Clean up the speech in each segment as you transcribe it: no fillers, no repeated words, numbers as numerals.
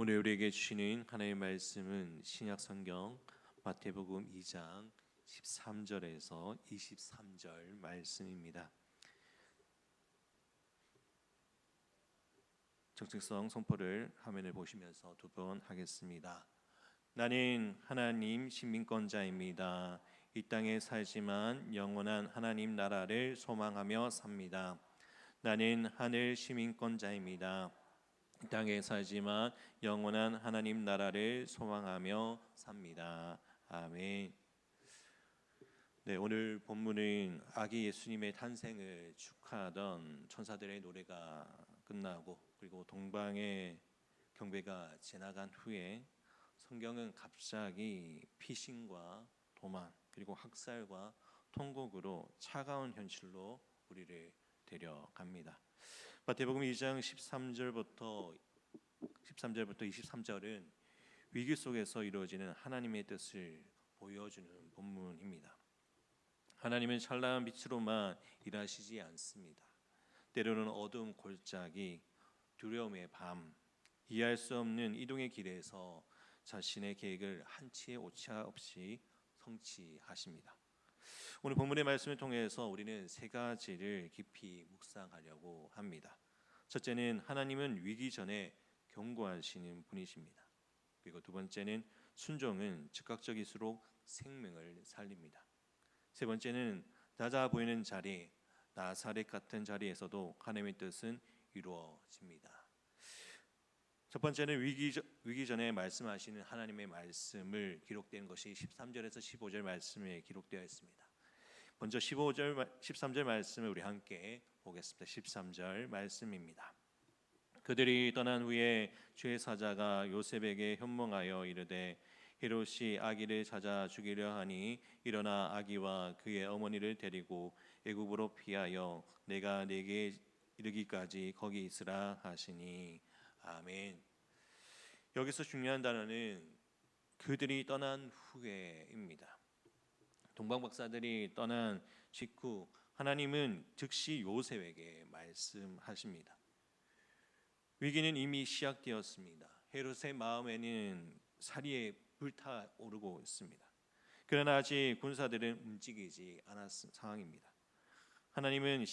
오늘 우리에게 주시는 하나님의 말씀은 신약 성경 마태복음 2장 13절에서 23절 말씀입니다. 정체성 선포를 화면을 보시면서 두 번 하겠습니다. 나는 하나님 시민권자입니다. 이 땅에 살지만 영원한 하나님 나라를 소망하며 삽니다. 나는 하늘 시민권자입니다. 이 땅에 살지만 영원한 하나님 나라를 소망하며 삽니다. 아멘. 네, 오늘 본문은 아기 예수님의 탄생을 축하하던 천사들의 노래가 끝나고 그리고 동방의 경배가 지나간 후에 성경은 갑자기 피신과 도만 그리고 학살과 통곡으로 차가운 현실로 우리를 데려갑니다. 마태복음 2장 13절부터 23절은 위기 속에서 이루어지는 하나님의 뜻을 보여주는 본문입니다. 하나님은 찬란한 빛으로만 일하시지 않습니다. 때로는 어두운 골짜기, 두려움의 밤, 이해할 수 없는 이동의 길에서 자신의 계획을 한치의 오차 없이 성취하십니다. 오늘 본문의 말씀을 통해서 우리는 세 가지를 깊이 묵상하려고 합니다. 첫째는 하나님은 위기 전에 경고하시는 분이십니다. 그리고 두 번째는 순종은 즉각적일수록 생명을 살립니다. 세 번째는 낮아 보이는 자리, 나사렛 같은 자리에서도 하나님의 뜻은 이루어집니다. 첫 번째는 위기 전에 말씀하시는 하나님의 말씀을 기록된 것이 13절에서 15절 말씀에 기록되어 있습니다. 먼저 13절 말씀을 우리 함께 보겠습니다. 13절 말씀입니다. 그들이 떠난 후에 주의 사자가 요셉에게 현몽하여 이르되 헤롯이 아기를 찾아 죽이려 하니 일어나 아기와 그의 어머니를 데리고 애굽으로 피하여 내가 네게 이르기까지 거기 있으라 하시니. 아멘. 여기서 중요한 단어는 그들이 떠난 후에입니다. 동방 박사들이 떠난 직후 하나님은 즉시 요셉에게 말씀하십니다. 위기는 이미 시작되었습니다. 헤롯의 마음에는 살이 불타오르고 있습니다. 그러나 아직 군사들은 움직이지 않았은 상황입니다. 하나님은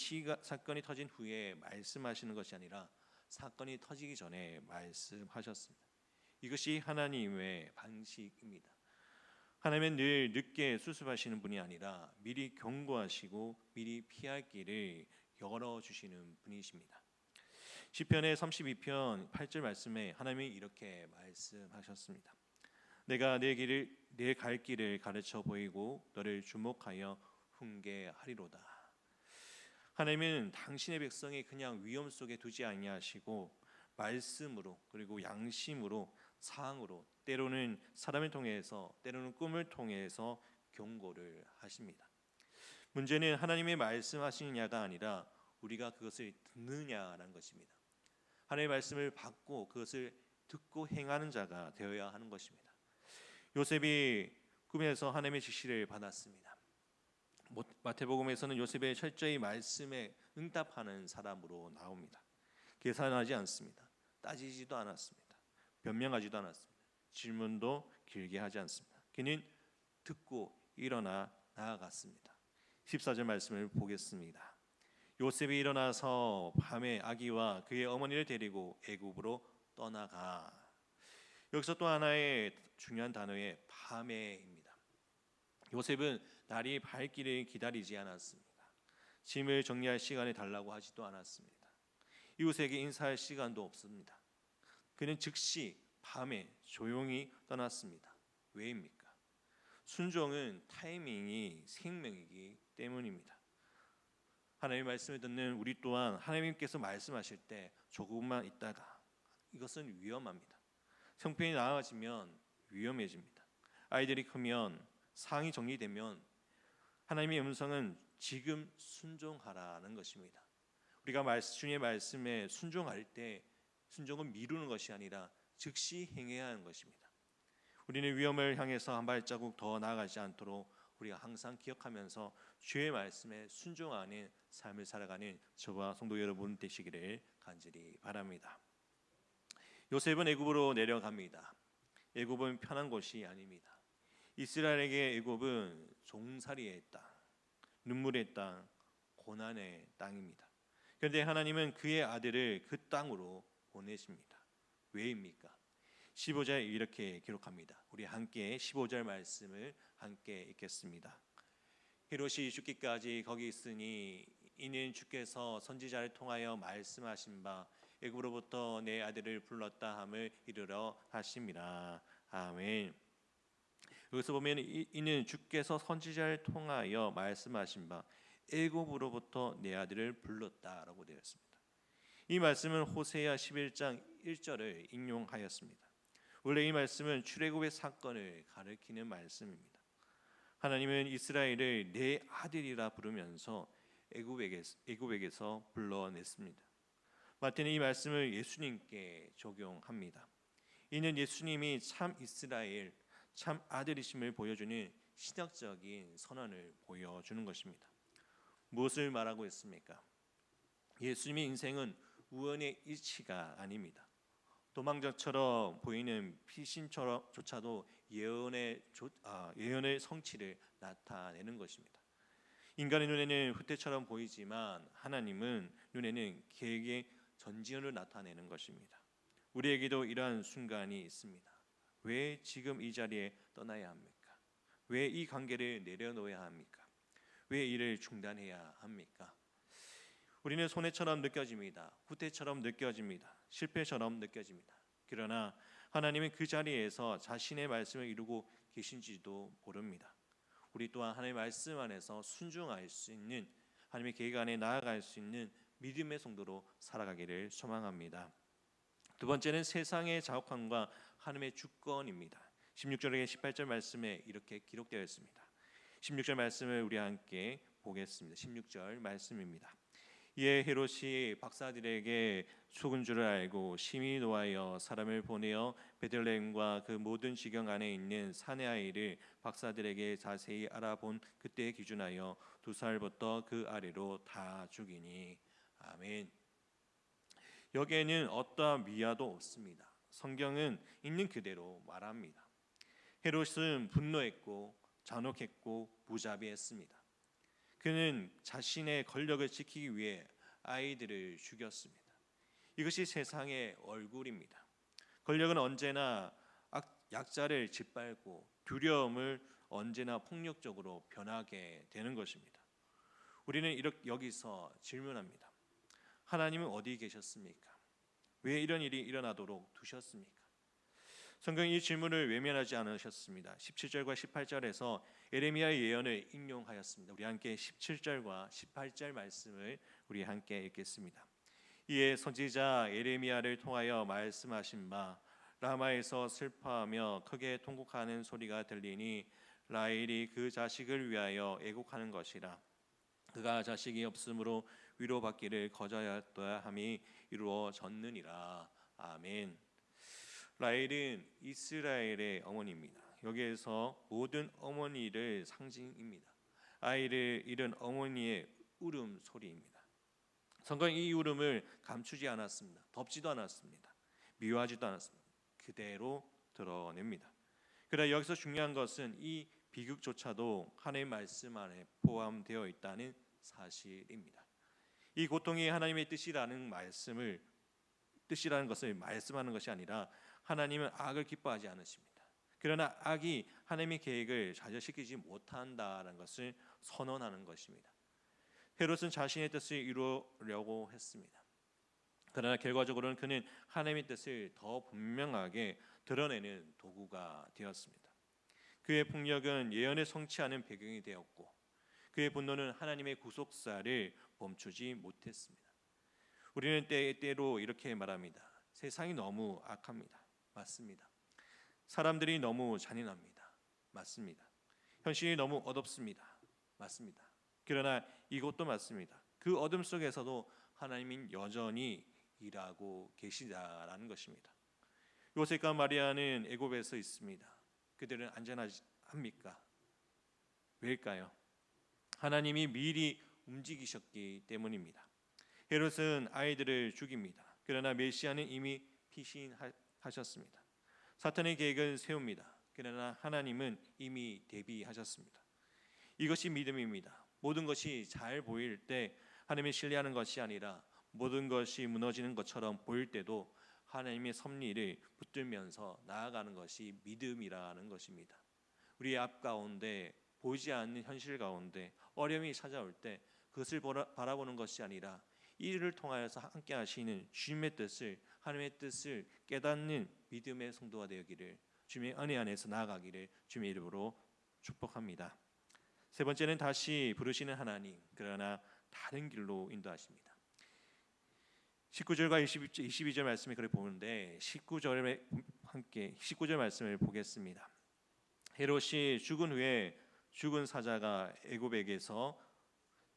사건이 터진 후에 말씀하시는 것이 아니라 사건이 터지기 전에 말씀하셨습니다. 이것이 하나님의 방식입니다. 하나님은 늘 늦게 수습하시는 분이 아니라 미리 경고하시고 미리 피할 길을 열어주시는 분이십니다. 시편의 32편 8절 말씀에 하나님이 이렇게 말씀하셨습니다. 내가 내 갈 길을 가르쳐 보이고 너를 주목하여 훈계하리로다. 하나님은 당신의 백성이 그냥 위험 속에 두지 아니하시고 말씀으로 그리고 양심으로 사항으로 때로는 사람을 통해서 때로는 꿈을 통해서 경고를 하십니다. 문제는 하나님의 말씀하시느냐가 아니라 우리가 그것을 듣느냐라는 것입니다. 하나님의 말씀을 받고 그것을 듣고 행하는 자가 되어야 하는 것입니다. 요셉이 꿈에서 하나님의 지시를 받았습니다. 마태복음에서는 요셉의 철저히 말씀에 응답하는 사람으로 나옵니다. 계산하지 않습니다. 따지지도 않았습니다. 변명하지도 않았습니다. 질문도 길게 하지 않습니다. 그는 듣고 일어나 나아갔습니다. 14절 말씀을 보겠습니다. 요셉이 일어나서 밤에 아기와 그의 어머니를 데리고 애굽으로 떠나가. 여기서 또 하나의 중요한 단어의 밤에입니다. 요셉은 날이 밝기를 기다리지 않았습니다. 짐을 정리할 시간을 달라고 하지도 않았습니다. 이웃에게 인사할 시간도 없습니다. 그는 즉시 밤에 조용히 떠났습니다. 왜입니까? 순종은 타이밍이 생명이기 때문입니다. 하나님의 말씀을 듣는 우리 또한 하나님께서 말씀하실 때 조금만 있다가 이것은 위험합니다. 형편이 나아지면 위험해집니다. 아이들이 크면 상이 정리되면 하나님의 음성은 지금 순종하라는 것입니다. 우리가 주님의 말씀에 순종할 때 순종은 미루는 것이 아니라 즉시 행해야 하는 것입니다. 우리는 위험을 향해서 한 발자국 더 나아가지 않도록 우리가 항상 기억하면서 주의 말씀에 순종하는 삶을 살아가는 저와 성도 여러분 되시기를 간절히 바랍니다. 요셉은 애굽으로 내려갑니다. 애굽은 편한 곳이 아닙니다. 이스라엘에게 애굽은 종살이의 땅, 눈물의 땅, 고난의 땅입니다. 그런데 하나님은 그의 아들을 그 땅으로 보내십니다. 왜입니까? 15절 이렇게 기록합니다. 우리 함께 15절 말씀을 함께 읽겠습니다. 헤롯이 죽기까지 거기 있으니 이는 주께서 선지자를 통하여 말씀하신 바 애굽으로부터 내 아들을 불렀다 함을 이르러 하심이라. 아멘. 여기서 보면 이는 주께서 선지자를 통하여 말씀하신 바 애굽으로부터 내 아들을 불렀다라고 되어 있습니다. 이 말씀은 호세아 11장 1절을 인용하였습니다. 원래 이 말씀은 출애굽의 사건을 가리키는 말씀입니다. 하나님은 이스라엘을 내 아들이라 부르면서 애굽에게서 불러냈습니다. 마태는 이 말씀을 예수님께 적용합니다. 이는 예수님이 참 이스라엘, 참 아들이심을 보여주는 신학적인 선언을 보여주는 것입니다. 무엇을 말하고 있습니까? 예수님의 인생은 우연의 일치가 아닙니다. 도망자처럼 보이는 피신조차도 예언의 성취를 나타내는 것입니다. 인간의 눈에는 후퇴처럼 보이지만 하나님은 눈에는 계획의 전지현을 나타내는 것입니다. 우리에게도 이러한 순간이 있습니다. 왜 지금 이 자리에 떠나야 합니까? 왜 이 관계를 내려놓아야 합니까? 왜 일을 중단해야 합니까? 우리는 손해처럼 느껴집니다. 후퇴처럼 느껴집니다. 실패처럼 느껴집니다. 그러나 하나님은 그 자리에서 자신의 말씀을 이루고 계신지도 모릅니다. 우리 또한 하나님의 말씀 안에서 순종할 수 있는, 하나님의 계획 안에 나아갈 수 있는 믿음의 성도로 살아가기를 소망합니다. 두 번째는 세상의 자욱함과 하나님의 주권입니다. 16절에 18절 말씀에 이렇게 기록되어 있습니다. 16절 말씀을 우리 함께 보겠습니다. 16절 말씀입니다. 이에 헤롯이 박사들에게 속은 줄을 알고 심히 노하여 사람을 보내어 베들레헴과 그 모든 지경 안에 있는 사내 아이를 박사들에게 자세히 알아본 그때에 기준하여 2살부터 그 아래로 다 죽이니. 아멘. 여기에는 어떠한 미화도 없습니다. 성경은 있는 그대로 말합니다. 헤롯은 분노했고 잔혹했고 무자비했습니다. 그는 자신의 권력을 지키기 위해 아이들을 죽였습니다. 이것이 세상의 얼굴입니다. 권력은 언제나 약자를 짓밟고 두려움을 언제나 폭력적으로 변하게 되는 것입니다. 우리는 여기서 질문합니다. 하나님은 어디 계셨습니까? 왜 이런 일이 일어나도록 두셨습니까? 성경이 이 질문을 외면하지 않으셨습니다. 17절과 18절에서 예레미야의 예언을 인용하였습니다. 우리 함께 17절과 18절 말씀을 우리 함께 읽겠습니다. 이에 선지자 예레미야를 통하여 말씀하신 바 라마에서 슬퍼하며 크게 통곡하는 소리가 들리니 라헬이 그 자식을 위하여 애곡하는 것이라. 그가 자식이 없으므로 위로받기를 거저하였더야 함이 이루어졌느니라. 아멘. 라헬은 이스라엘의 어머니입니다. 여기에서 모든 어머니를 상징입니다. 아이를 잃은 어머니의 울음 소리입니다. 성경이 이 울음을 감추지 않았습니다. 덮지도 않았습니다. 미워하지도 않았습니다. 그대로 드러냅니다. 그러나 여기서 중요한 것은 이 비극조차도 하나님의 말씀 안에 포함되어 있다는 사실입니다. 이 고통이 하나님의 뜻이라는 것을 말씀하는 것이 아니라 하나님은 악을 기뻐하지 않으십니다. 그러나 악이 하나님의 계획을 좌절시키지 못한다는 것을 선언하는 것입니다. 헤롯은 자신의 뜻을 이루려고 했습니다. 그러나 결과적으로는 그는 하나님의 뜻을 더 분명하게 드러내는 도구가 되었습니다. 그의 폭력은 예언에 성취하는 배경이 되었고 그의 분노는 하나님의 구속사를 멈추지 못했습니다. 우리는 때로 이렇게 말합니다. 세상이 너무 악합니다. 맞습니다. 사람들이 너무 잔인합니다. 맞습니다. 현실이 너무 어둡습니다. 맞습니다. 그러나 이것도 맞습니다. 그 어둠 속에서도 하나님은 여전히 일하고 계시다라는 것입니다. 요셉과 마리아는 애굽에서 있습니다. 그들은 안전합니까? 왜일까요? 하나님이 미리 움직이셨기 때문입니다. 헤롯은 아이들을 죽입니다. 그러나 메시아는 이미 피신하셨습니다. 사탄의 계획은 세웁니다. 그러나 하나님은 이미 대비하셨습니다. 이것이 믿음입니다. 모든 것이 잘 보일 때 하나님을 신뢰하는 것이 아니라 모든 것이 무너지는 것처럼 보일 때도 하나님의 섭리를 붙들면서 나아가는 것이 믿음이라는 것입니다. 우리의 앞 가운데 보이지 않는 현실 가운데 어려움이 찾아올 때 그것을 바라보는 것이 아니라 이를 통하여서 함께 하시는 주님의 뜻을, 하나님의 뜻을 깨닫는 믿음의 성도가 되기를, 주님의 은혜 안에서 나아가기를 주님의 이름으로 축복합니다. 세 번째는 다시 부르시는 하나님, 그러나 다른 길로 인도하십니다. 19절과 22절 말씀을 그렇게 보는데 19절 말씀을 보겠습니다. 헤롯이 죽은 후에 죽은 사자가 애굽에게서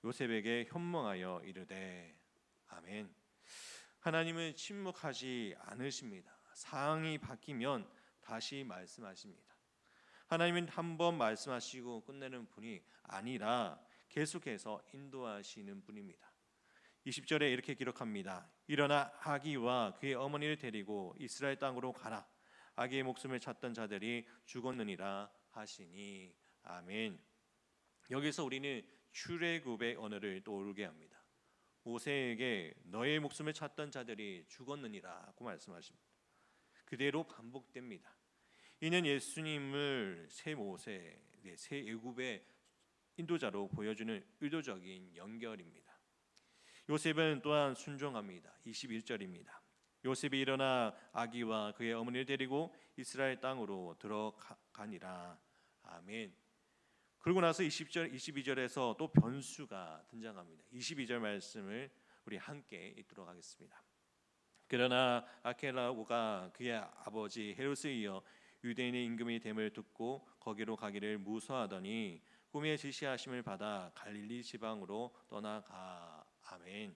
요셉에게 현몽하여 이르되, 아멘. 하나님은 침묵하지 않으십니다. 상황이 바뀌면 다시 말씀하십니다. 하나님은 한번 말씀하시고 끝내는 분이 아니라 계속해서 인도하시는 분입니다. 20절에 이렇게 기록합니다. 일어나 아기와 그의 어머니를 데리고 이스라엘 땅으로 가라. 아기의 목숨을 찾던 자들이 죽었느니라 하시니, 아멘. 여기서 우리는 출애굽의 언어를 떠오르게 합니다. 모세에게 너의 목숨을 찾던 자들이 죽었느니라고 말씀하십니다. 그대로 반복됩니다. 이는 예수님을 새 모세, 새 애굽의 인도자로 보여주는 의도적인 연결입니다. 요셉은 또한 순종합니다. 21절입니다. 요셉이 일어나 아기와 그의 어머니를 데리고 이스라엘 땅으로 들어가니라. 아멘. 그러고 나서 22절에서 또 변수가 등장합니다. 22절 말씀을 우리 함께 읽도록 하겠습니다. 그러나 아켈라오가 그의 아버지 헤롯에 이어 유대인의 임금이 됨을 듣고 거기로 가기를 무서워하더니 꿈에 지시하심을 받아 갈릴리 지방으로 떠나가. 아멘.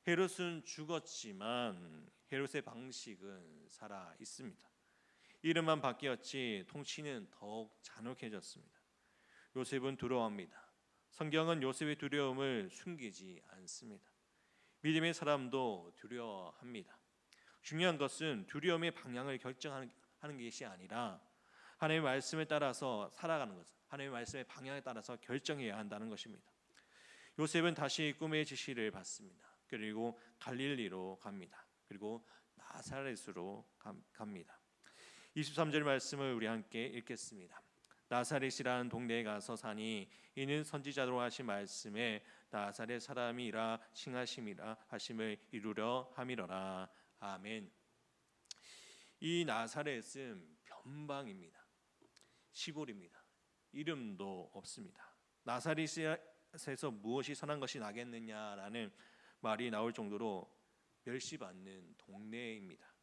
헤롯은 죽었지만 헤롯의 방식은 살아 있습니다. 이름만 바뀌었지 통치는 더욱 잔혹해졌습니다. 요셉은 두려워합니다. 성경은 요셉의 두려움을 숨기지 않습니다. 믿음의 사람도 두려워합니다. 중요한 것은 두려움의 방향을 결정하는 것이 아니라 하나님의 말씀에 따라서 살아가는 것, 하나님의 말씀의 방향에 따라서 결정해야 한다는 것입니다. 요셉은 다시 꿈의 지시를 받습니다. 그리고 갈릴리로 갑니다. 그리고 나사렛으로 갑니다. 23절 말씀을 우리 함께 읽겠습니다. 나사렛이라는 동네에 가서 사니 이는 선지자로 하신 말씀에 나사렛 사람이라 칭하심이라 하심을 이루려 함이로라. 아멘. 이 나사렛은 변방입니다. 시골입니다. 이름도 없습니다. 나사렛에서 무엇이 선한 것이 나겠느냐라는 말이 나올 정도로 멸시받는 동네입니다.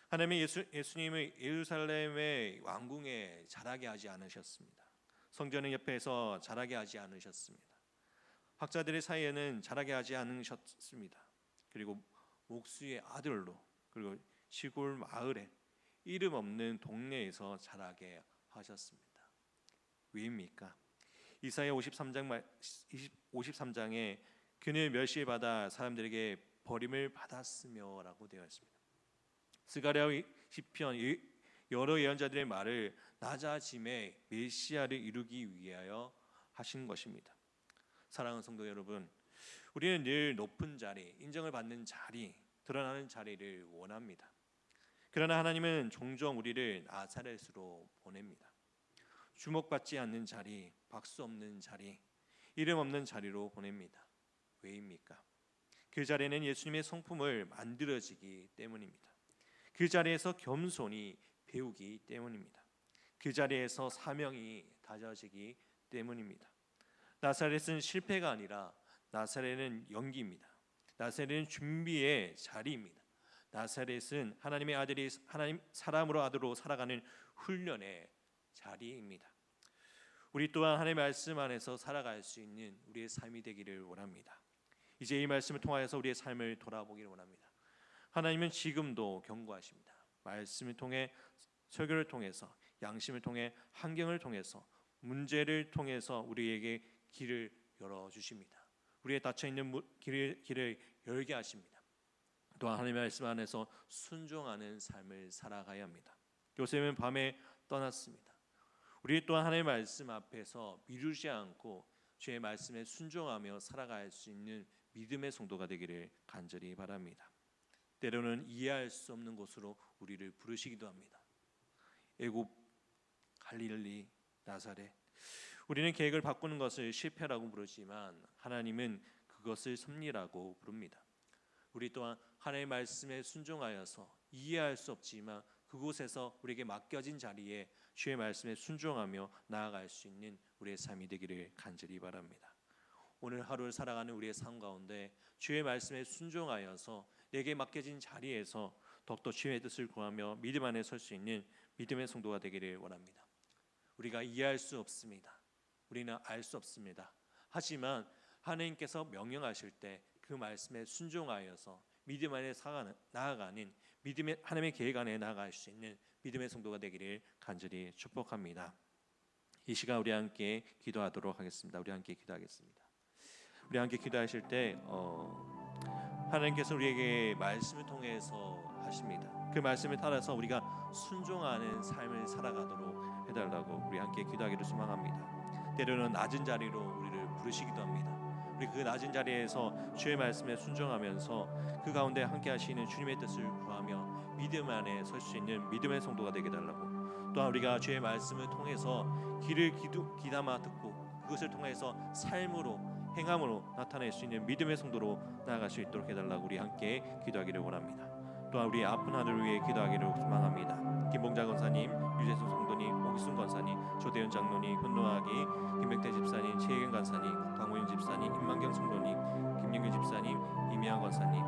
하나님이 예수님을 예루살렘의 왕궁에 자라게 하지 않으셨습니다. 성전 옆에서 자라게 하지 않으셨습니다. 학자들의 사이에는 자라게 하지 않으셨습니다. 그리고 목수의 아들로, 그리고 시골 마을에 이름 없는 동네에서 자라게 하셨습니다. 왜입니까? 이사야 53장에 그는 멸시받아 사람들에게 버림을 받았으며라고 되어 있습니다. 스가랴의 시편 여러 예언자들의 말을 낮아짐에 메시아를 이루기 위하여 하신 것입니다. 사랑하는 성도 여러분, 우리는 늘 높은 자리, 인정을 받는 자리, 드러나는 자리를 원합니다. 그러나 하나님은 종종 우리를 나사렛으로 보냅니다. 주목받지 않는 자리, 박수 없는 자리, 이름 없는 자리로 보냅니다. 왜입니까? 그 자리에는 예수님의 성품을 만들어지기 때문입니다. 그 자리에서 겸손히 배우기 때문입니다. 그 자리에서 사명이 다져지기 때문입니다. 나사렛은 실패가 아니라 나사렛은 연기입니다. 나사렛은 준비의 자리입니다. 나사렛은 하나님의 아들이 하나님 사람으로 아들로 살아가는 훈련의 자리입니다. 우리 또한 하나님의 말씀 안에서 살아갈 수 있는 우리의 삶이 되기를 원합니다. 이제 이 말씀을 통하여서 우리의 삶을 돌아보기를 원합니다. 하나님은 지금도 경고하십니다. 말씀을 통해, 설교를 통해서, 양심을 통해, 환경을 통해서, 문제를 통해서 우리에게 길을 열어주십니다. 우리의 닫혀있는 길을 열게 하십니다. 또한 하나님의 말씀 안에서 순종하는 삶을 살아가야 합니다. 요셉은 밤에 떠났습니다. 우리 또한 하나님의 말씀 앞에서 미루지 않고 주의 말씀에 순종하며 살아갈 수 있는 믿음의 성도가 되기를 간절히 바랍니다. 때로는 이해할 수 없는 곳으로 우리를 부르시기도 합니다. 애굽, 갈릴리, 나사렛. 우리는 계획을 바꾸는 것을 실패라고 부르지만 하나님은 그것을 섭리라고 부릅니다. 우리 또한 하나님의 말씀에 순종하여서 이해할 수 없지만 그곳에서 우리에게 맡겨진 자리에 주의 말씀에 순종하며 나아갈 수 있는 우리의 삶이 되기를 간절히 바랍니다. 오늘 하루를 살아가는 우리의 삶 가운데 주의 말씀에 순종하여서 내게 맡겨진 자리에서 더욱더 주의 뜻을 구하며 믿음 안에 설 수 있는 믿음의 성도가 되기를 원합니다. 우리가 이해할 수 없습니다. 우리는 알 수 없습니다. 하지만 하나님께서 명령하실 때 그 말씀에 순종하여서 믿음 안에 나아가는 믿음의 하나님의 계획 안에 나아갈 수 있는 믿음의 성도가 되기를 간절히 축복합니다. 이 시간 우리 함께 기도하도록 하겠습니다. 우리 함께 기도하겠습니다. 우리 함께 기도하실 때 하나님께서 우리에게 말씀을 통해서 하십니다. 그 말씀을 따라서 우리가 순종하는 삶을 살아가도록 해달라고 우리 함께 기도하기를 소망합니다. 때로는 낮은 자리로 우리를 부르시기도 합니다. 우리 그 낮은 자리에서 주의 말씀에 순종하면서 그 가운데 함께 하시는 주님의 뜻을 구하며 믿음 안에 설 수 있는 믿음의 성도가 되게 달라고, 또한 우리가 주의 말씀을 통해서 길을 귀담아 듣고 그것을 통해서 삶으로 행함으로 나타낼 수 있는 믿음의 성도로 나아갈 수 있도록 해달라고 우리 함께 기도하기를 원합니다. 또한 우리 아픈 하늘을 위해 기도하기를 소망합니다. 김봉자 권사님, 유재순 성도님, 오기순 권사님, 조대현 장로님, 현노아기, 김백태 집사님, 최혜경 권사님, 강호윤 집사님, 임만경 성도님, 김영규 집사님, 이미양 권사님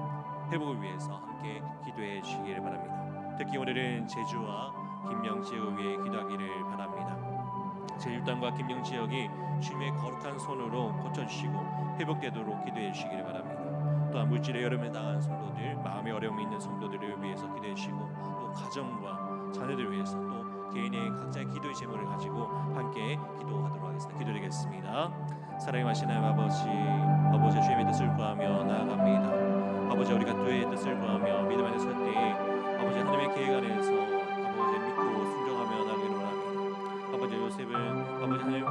회복을 위해서 함께 기도해 주시기를 바랍니다. 특히 오늘은 제주와 김영 지역을 위해 기도하기를 바랍니다. 제주 땅과 김영 지역이 주님의 거룩한 손으로 고쳐주시고 회복되도록 기도해 주시기를 바랍니다. 또한 물질의 여름에 당한 성도들, 마음의 어려움이 있는 성도들을 위해서 기도해 주시고, 또 가정과 자녀들을 위해서 또 개인의 각자의 기도의 제목을 가지고 함께 기도하도록 하겠습니다. 기도드리겠습니다. 사랑하신 하나님 아버지 주님의 뜻을 구하며 나아갑니다. 아버지, 우리가 주의 뜻을 구하며 믿음 안에 설 때에 아버지 하나님의 계획 안에서 아버지 믿고 순종하며 나아가기를 원합니다. 아버지, 요셉은 아버지 하나님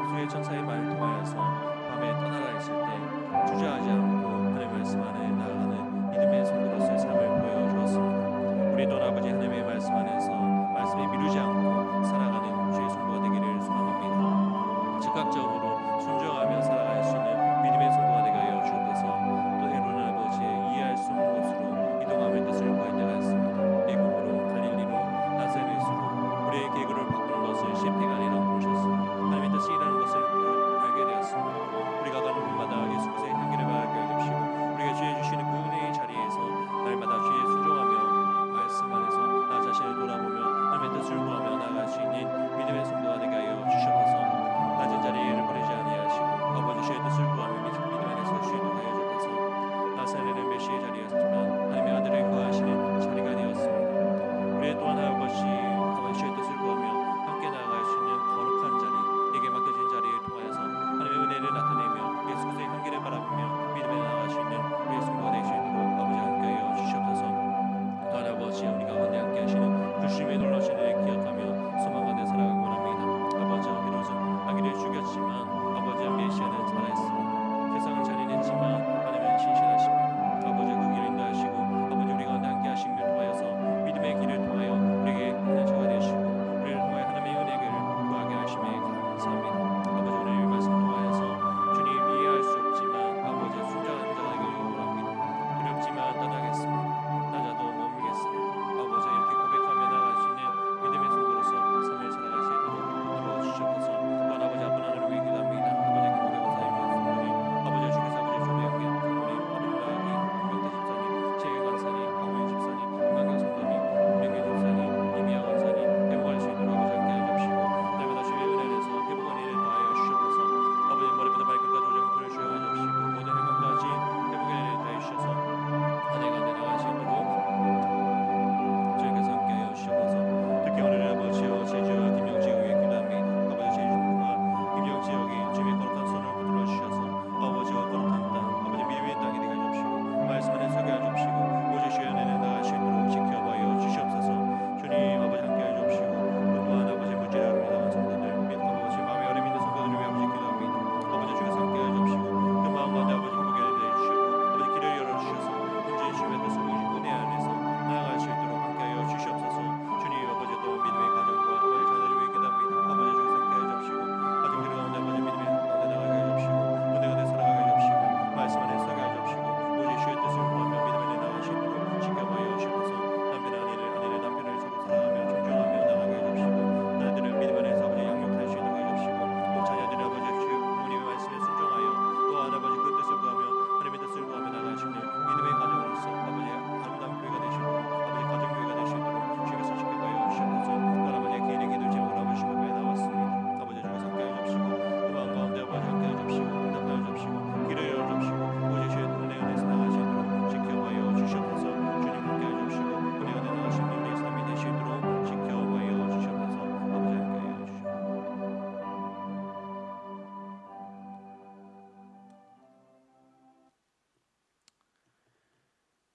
주의 천사의 말을 통하여서 밤에 떠나라 했을 때 주저하지 않고 하나님의 말씀 안에 나아가는 믿음의 성도로서의 삶을 보여주었습니다. 우리 또한 아버지 하나님의 말씀 안에서 말씀에 미루지 않고 살아가는 주의 성도가 되기를 소망합니다. 즉각적으로 순종하며 살아갈 수 있는 믿음의 성도가 되게 하여 주옵소서. 또 때로는 아버지 이해할 수 없는 곳으로 이동함의 뜻을 구할 때가 있습니다. 애굽으로, 갈릴리로, 나사렛으로 우리의 계획을 바꾸는 것을 실패가 아니라 부르셨습니다. 하나님의 뜻이 일하는 것을 알게 되었습니다. 우리가 가는 곳마다 예수 그리스도의 향기를 바라게 해주시고, 우리가 주의 주시는 그 은혜의 자리에서 날마다 주의 순종하며 말씀 안에서 나아져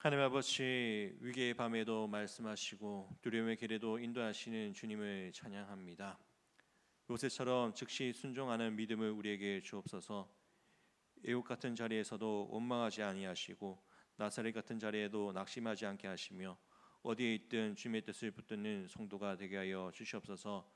하나님 아버지, 위기의 밤에도 말씀하시고 두려움의 길에도 인도하시는 주님을 찬양합니다. 요새처럼 즉시 순종하는 믿음을 우리에게 주옵소서. 애국 같은 자리에서도 원망하지 아니하시고 나사렛 같은 자리에도 낙심하지 않게 하시며 어디에 있든 주님의 뜻을 붙드는 성도가 되게 하여 주시옵소서.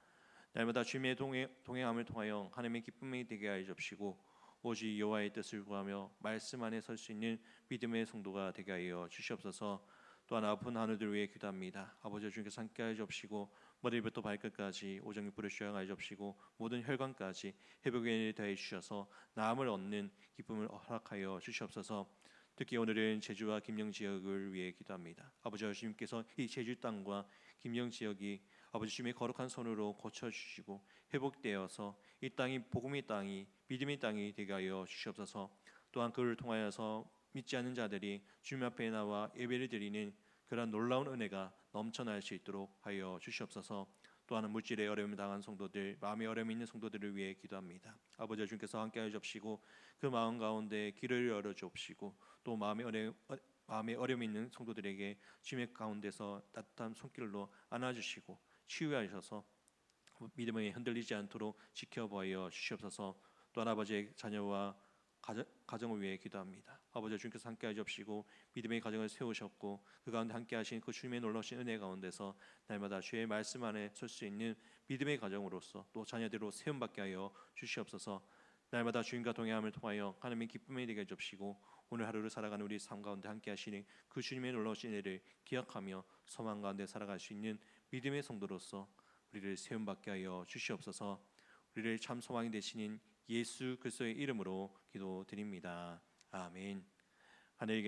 날마다 주님의 동행함을 통하여 하나님의 기쁨이 되게 하여 주시고 오직 여호와의 뜻을 구하며 말씀 안에 설 수 있는 믿음의 성도가 되게 하여 주시옵소서. 또한 아픈 하늘들 위해 기도합니다. 아버지, 주님께서 함께 하여 주시고 머리부터 발끝까지 오정육부를 수양하여 주시고 모든 혈관까지 회복의 일을 다해 주셔서 나음을 얻는 기쁨을 허락하여 주시옵소서. 특히 오늘은 제주와 김영 지역을 위해 기도합니다. 아버지, 주님께서 이 제주 땅과 김영 지역이 아버지 주님의 거룩한 손으로 고쳐주시고 회복되어서 이 땅이 복음의 땅이 믿음의 땅이 되게 하여 주시옵소서. 또한 그를 통하여서 믿지 않는 자들이 주님 앞에 나와 예배를 드리는 그러한 놀라운 은혜가 넘쳐날 수 있도록 하여 주시옵소서. 또한 물질의 어려움을 당한 성도들, 마음의 어려움이 있는 성도들을 위해 기도합니다. 아버지, 주님께서 함께하여 주시고 그 마음 가운데 길을 열어 주옵시고 또 마음의 어려움이 있는 성도들에게 주님의 가운데서 따뜻한 손길로 안아주시고 치유하셔서 믿음이 흔들리지 않도록 지켜보아 주시옵소서. 또한 아버지의 자녀와 가정을 위해 기도합니다. 아버지, 주님께서 함께하여 주시고 믿음의 가정을 세우셨고 그 가운데 함께하신 그 주님의 놀라우신 은혜 가운데서 날마다 주의 말씀 안에 설 수 있는 믿음의 가정으로서 또 자녀들로 세움받게 하여 주시옵소서. 날마다 주님과 동행함을 통하여 하나님의 기쁨이 되게 해주시고 오늘 하루를 살아가는 우리 삶 가운데 함께하시는 그 주님의 놀라우신 은혜를 기억하며 소망 가운데 살아갈 수 있는 믿음의 성도로서 우리를 세움받게 하여 주시옵소서. 우리를 참 소망이 되시는 예수 그리스도의 이름으로 기도드립니다. 아멘. 하늘에